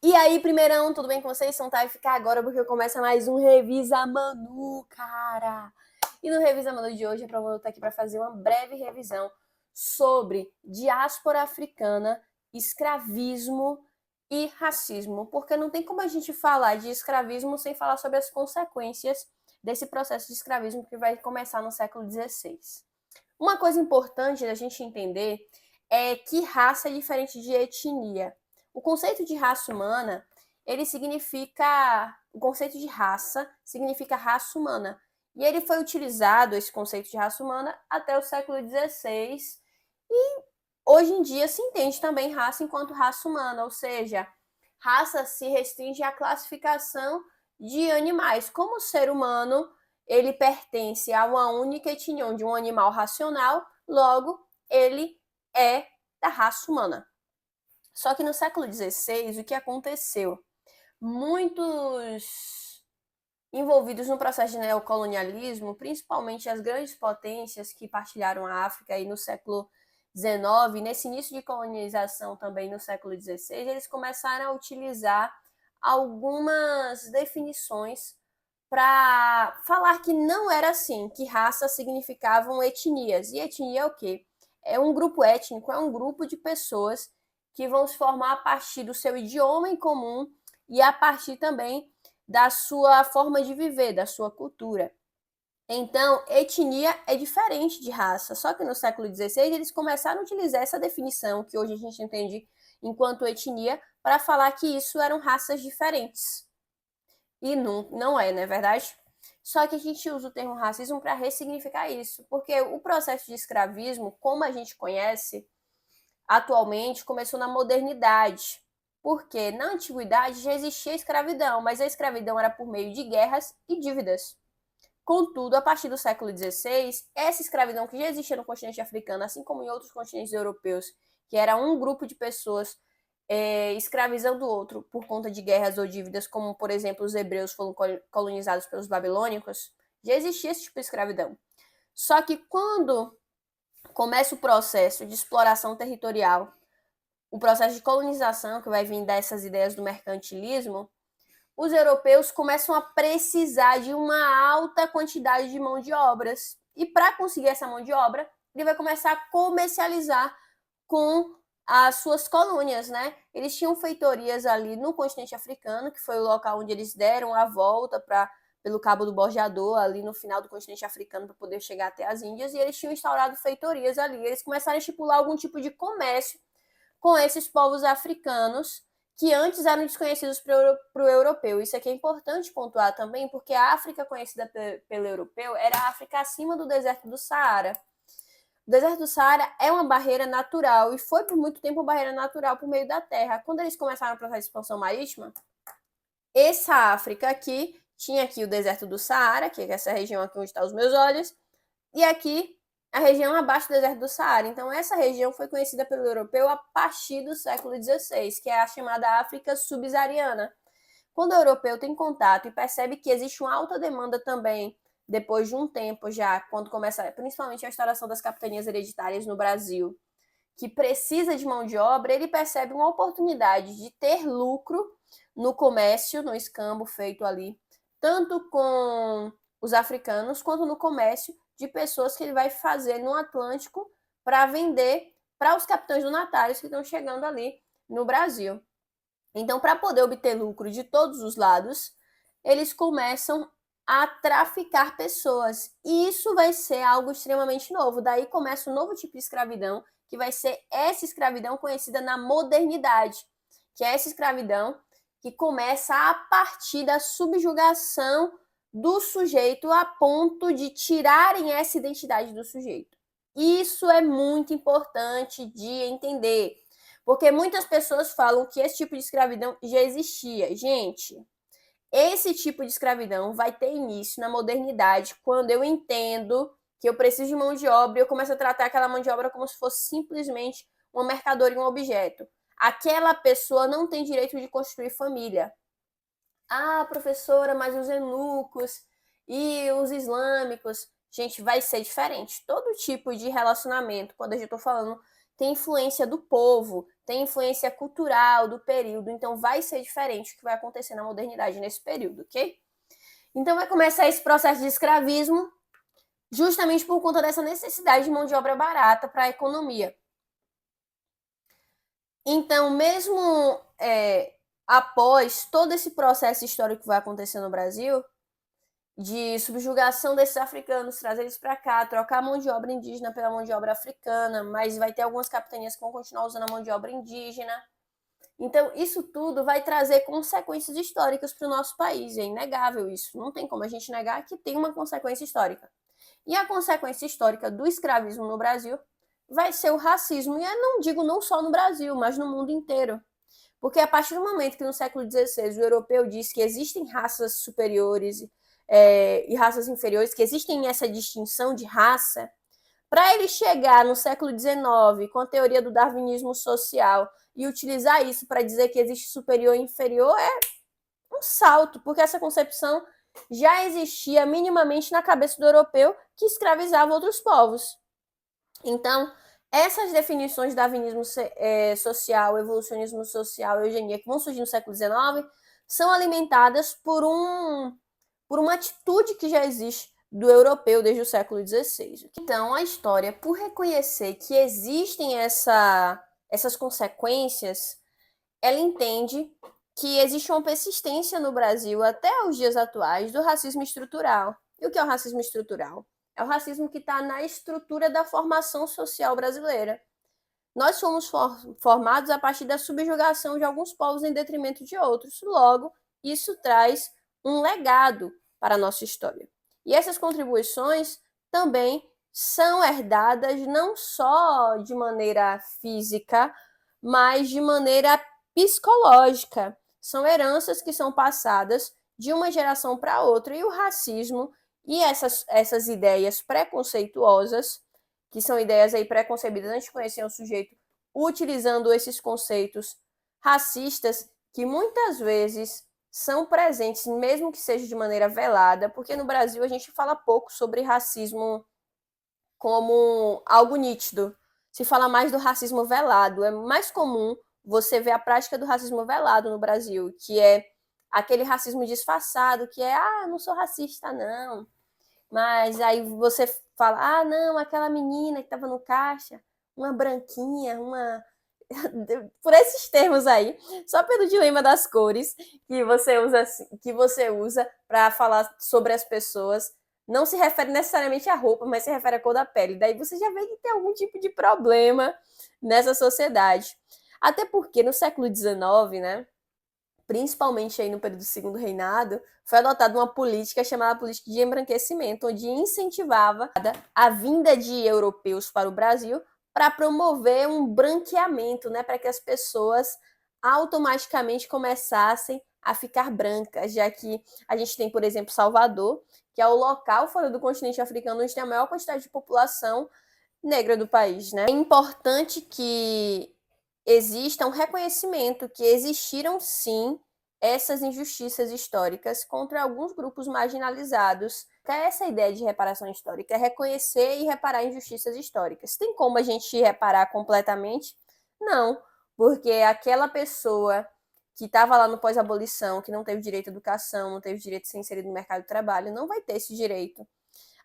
E aí, primeirão, tudo bem com vocês? Não tá ficar agora porque começa mais um Revisa Manu, cara. E no Revisa Manu de hoje, a Manu tá aqui para fazer uma breve revisão sobre diáspora africana, escravismo e racismo, porque não tem como a gente falar de escravismo sem falar sobre as consequências desse processo de escravismo que vai começar no século XVI. Uma coisa importante da gente entender é que raça é diferente de etnia. O conceito de raça humana, ele significa, o conceito de raça significa raça humana. E ele foi utilizado, esse conceito de raça humana, até o século XVI. E hoje em dia se entende também raça enquanto raça humana, ou seja, raça se restringe à classificação de animais. Como o ser humano, ele pertence a uma única etnia, de um animal racional, logo, ele é da raça humana. Só que no século XVI, o que aconteceu? Muitos envolvidos no processo de neocolonialismo, principalmente as grandes potências que partilharam a África aí no século XIX, nesse início de colonização também no século XVI, eles começaram a utilizar algumas definições para falar que não era assim, que raça significavam etnias. E etnia é o quê? É um grupo étnico, é um grupo de pessoas que vão se formar a partir do seu idioma em comum e a partir também da sua forma de viver, da sua cultura. Então, etnia é diferente de raça, só que no século XVI eles começaram a utilizar essa definição que hoje a gente entende enquanto etnia para falar que isso eram raças diferentes. E não é, não é verdade? Só que a gente usa o termo racismo para ressignificar isso, porque o processo de escravismo, como a gente conhece atualmente, começou na modernidade. Porque na antiguidade já existia escravidão, mas a escravidão era por meio de guerras e dívidas. Contudo, a partir do século XVI, essa escravidão que já existia no continente africano, assim como em outros continentes europeus, que era um grupo de pessoas escravizando o outro por conta de guerras ou dívidas, como, por exemplo, os hebreus foram colonizados pelos babilônicos, já existia esse tipo de escravidão. Só que quando começa o processo de exploração territorial, o processo de colonização, que vai vir dessas ideias do mercantilismo, os europeus começam a precisar de uma alta quantidade de mão de obras. E para conseguir essa mão de obra, ele vai começar a comercializar com as suas colônias, né? Eles tinham feitorias ali no continente africano, que foi o local onde eles deram a volta pelo Cabo do Borjador, ali no final do continente africano, para poder chegar até as Índias, e eles tinham instaurado feitorias ali. Eles começaram a estipular algum tipo de comércio com esses povos africanos que antes eram desconhecidos para o europeu. Isso aqui é importante pontuar também, porque a África conhecida pelo europeu era a África acima do deserto do Saara. O deserto do Saara é uma barreira natural e foi por muito tempo uma barreira natural por meio da terra. Quando eles começaram o processo de expansão marítima, essa África aqui tinha aqui o deserto do Saara, que é essa região aqui onde estão os meus olhos, e aqui a região abaixo do deserto do Saara. Então, essa região foi conhecida pelo europeu a partir do século XVI, que é a chamada África subsaariana. Quando o europeu tem contato e percebe que existe uma alta demanda também, depois de um tempo já, quando começa principalmente a instauração das capitanias hereditárias no Brasil, que precisa de mão de obra, ele percebe uma oportunidade de ter lucro no comércio, no escambo feito ali, tanto com os africanos quanto no comércio de pessoas que ele vai fazer no Atlântico para vender para os capitães donatários que estão chegando ali no Brasil. Então, para poder obter lucro de todos os lados, eles começam a traficar pessoas. E isso vai ser algo extremamente novo. Daí começa um novo tipo de escravidão, que vai ser essa escravidão conhecida na modernidade, que é essa escravidão que começa a partir da subjugação do sujeito a ponto de tirarem essa identidade do sujeito. Isso é muito importante de entender, porque muitas pessoas falam que esse tipo de escravidão já existia. Gente, esse tipo de escravidão vai ter início na modernidade, quando eu entendo que eu preciso de mão de obra e eu começo a tratar aquela mão de obra como se fosse simplesmente uma mercadoria, um objeto. Aquela pessoa não tem direito de construir família. Ah, professora, mas os eunucos e os islâmicos, gente, vai ser diferente. Todo tipo de relacionamento, quando eu estou falando, tem influência do povo, tem influência cultural do período, então vai ser diferente o que vai acontecer na modernidade nesse período, ok? Então vai começar esse processo de escravismo justamente por conta dessa necessidade de mão de obra barata para a economia. Então, mesmo após todo esse processo histórico que vai acontecer no Brasil, de subjugação desses africanos, trazer eles para cá, trocar a mão de obra indígena pela mão de obra africana, mas vai ter algumas capitanias que vão continuar usando a mão de obra indígena. Então, isso tudo vai trazer consequências históricas para o nosso país, é inegável isso. Não tem como a gente negar que tem uma consequência histórica. E a consequência histórica do escravismo no Brasil vai ser o racismo. E eu não digo não só no Brasil, mas no mundo inteiro. Porque a partir do momento que no século XVI o europeu diz que existem raças superiores e raças inferiores, que existem essa distinção de raça, para ele chegar no século XIX com a teoria do darwinismo social e utilizar isso para dizer que existe superior e inferior é um salto, porque essa concepção já existia minimamente na cabeça do europeu que escravizava outros povos. Então, essas definições de darwinismo social, evolucionismo social, eugenia, que vão surgir no século XIX, são alimentadas por uma atitude que já existe do europeu desde o século XVI. Então, a história, por reconhecer que existem essas consequências, ela entende que existe uma persistência no Brasil até os dias atuais do racismo estrutural. E o que é o racismo estrutural? É o racismo que está na estrutura da formação social brasileira. Nós fomos formados a partir da subjugação de alguns povos em detrimento de outros. Logo, isso traz um legado para a nossa história. E essas contribuições também são herdadas não só de maneira física, mas de maneira psicológica. São heranças que são passadas de uma geração para outra. E o racismo e essas ideias preconceituosas, que são ideias aí preconcebidas antes de conhecer o sujeito, utilizando esses conceitos racistas que muitas vezes são presentes, mesmo que seja de maneira velada, porque no Brasil a gente fala pouco sobre racismo como algo nítido. Se fala mais do racismo velado. É mais comum você ver a prática do racismo velado no Brasil, que é aquele racismo disfarçado, que é, não sou racista, não. Mas aí você fala, não, aquela menina que estava no caixa, uma branquinha, por esses termos aí, só pelo dilema das cores que você usa para falar sobre as pessoas, não se refere necessariamente à roupa, mas se refere à cor da pele. Daí você já vê que tem algum tipo de problema nessa sociedade. Até porque no século XIX, né, principalmente aí no período do Segundo Reinado, foi adotada uma política chamada política de embranquecimento, onde incentivava a vinda de europeus para o Brasil para promover um branqueamento, né, para que as pessoas automaticamente começassem a ficar brancas, já que a gente tem, por exemplo, Salvador, que é o local fora do continente africano onde tem a maior quantidade de população negra do país, né? É importante que exista um reconhecimento que existiram, sim, essas injustiças históricas contra alguns grupos marginalizados. Essa ideia de reparação histórica é reconhecer e reparar injustiças históricas. Tem como a gente reparar completamente? Não, porque aquela pessoa que estava lá no pós-abolição, que não teve direito à educação, não teve direito de ser inserido no mercado de trabalho, não vai ter esse direito.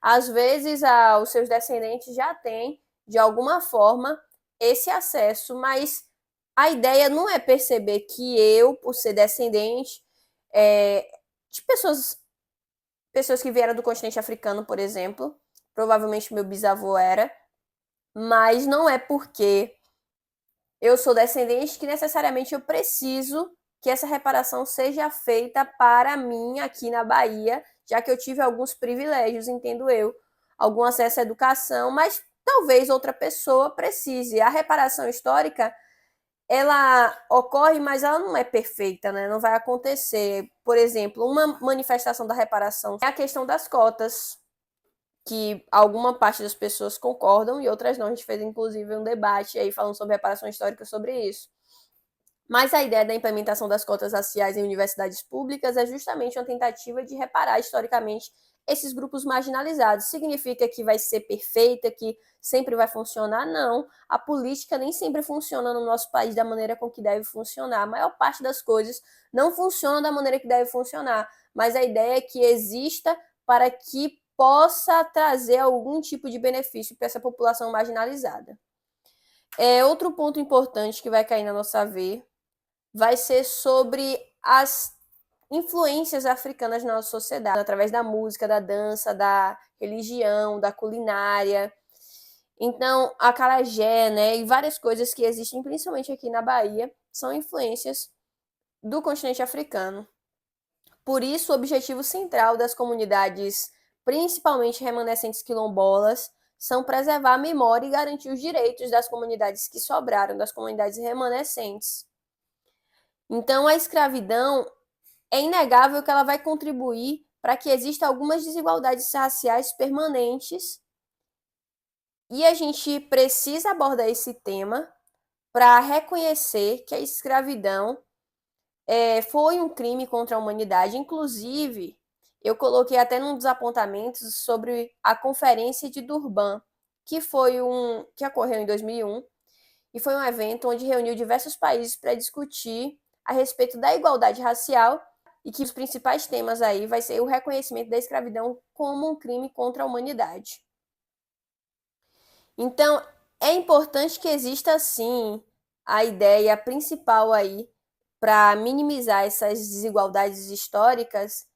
Às vezes, os seus descendentes já têm, de alguma forma, esse acesso, mas a ideia não é perceber que eu, por ser descendente de pessoas que vieram do continente africano, por exemplo, provavelmente meu bisavô era, mas não é porque eu sou descendente que necessariamente eu preciso que essa reparação seja feita para mim aqui na Bahia, já que eu tive alguns privilégios, entendo eu, algum acesso à educação, mas talvez outra pessoa precise. A reparação histórica, ela ocorre, mas ela não é perfeita, né? Não vai acontecer. Por exemplo, uma manifestação da reparação é a questão das cotas, que alguma parte das pessoas concordam e outras não. A gente fez, inclusive, um debate aí falando sobre reparação histórica sobre isso. Mas a ideia da implementação das cotas raciais em universidades públicas é justamente uma tentativa de reparar historicamente esses grupos marginalizados. Significa que vai ser perfeita, que sempre vai funcionar? Não. A política nem sempre funciona no nosso país da maneira com que deve funcionar. A maior parte das coisas não funciona da maneira que deve funcionar, mas a ideia é que exista para que possa trazer algum tipo de benefício para essa população marginalizada. Outro ponto importante que vai cair na nossa V vai ser sobre as influências africanas na nossa sociedade, através da música, da dança, da religião, da culinária. Então, a acarajé, né, e várias coisas que existem, principalmente aqui na Bahia, são influências do continente africano. Por isso, o objetivo central das comunidades, principalmente remanescentes quilombolas, são preservar a memória e garantir os direitos das comunidades que sobraram, das comunidades remanescentes. Então, a escravidão é inegável que ela vai contribuir para que existam algumas desigualdades raciais permanentes e a gente precisa abordar esse tema para reconhecer que a escravidão foi um crime contra a humanidade. Inclusive, eu coloquei até num dos apontamentos sobre a Conferência de Durban, que ocorreu em 2001 e foi um evento onde reuniu diversos países para discutir a respeito da igualdade racial e que os principais temas aí vai ser o reconhecimento da escravidão como um crime contra a humanidade. Então, é importante que exista, sim, a ideia principal aí para minimizar essas desigualdades históricas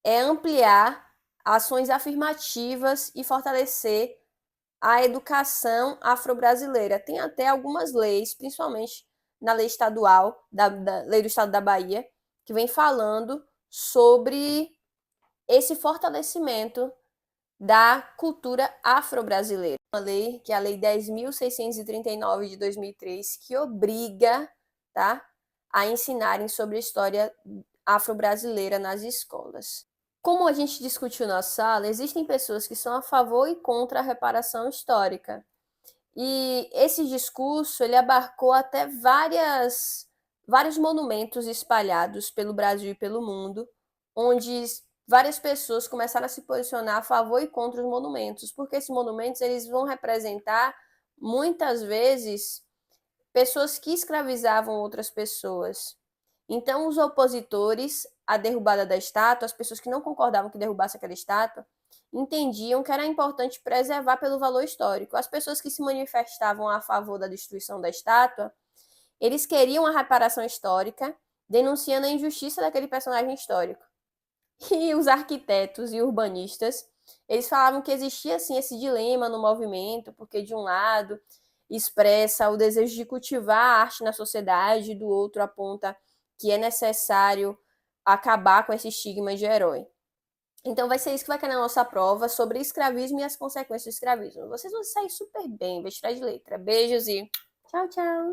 é ampliar ações afirmativas e fortalecer a educação afro-brasileira. Tem até algumas leis, principalmente na lei estadual, da lei do estado da Bahia, que vem falando sobre esse fortalecimento da cultura afro-brasileira. Uma lei, que é a Lei 10.639 de 2003, que obriga, tá, a ensinarem sobre a história afro-brasileira nas escolas. Como a gente discutiu na sala, existem pessoas que são a favor e contra a reparação histórica. E esse discurso, ele abarcou até vários monumentos espalhados pelo Brasil e pelo mundo, onde várias pessoas começaram a se posicionar a favor e contra os monumentos, porque esses monumentos eles vão representar, muitas vezes, pessoas que escravizavam outras pessoas. Então, os opositores à derrubada da estátua, as pessoas que não concordavam que derrubasse aquela estátua, entendiam que era importante preservar pelo valor histórico. As pessoas que se manifestavam a favor da destruição da estátua, eles queriam a reparação histórica, denunciando a injustiça daquele personagem histórico. E os arquitetos e urbanistas, eles falavam que existia assim esse dilema no movimento, porque de um lado expressa o desejo de cultivar a arte na sociedade, do outro aponta que é necessário acabar com esse estigma de herói. Então vai ser isso que vai cair na nossa prova sobre escravismo e as consequências do escravismo. Vocês vão sair super bem, vestirar de letra. Beijos e tchau, tchau!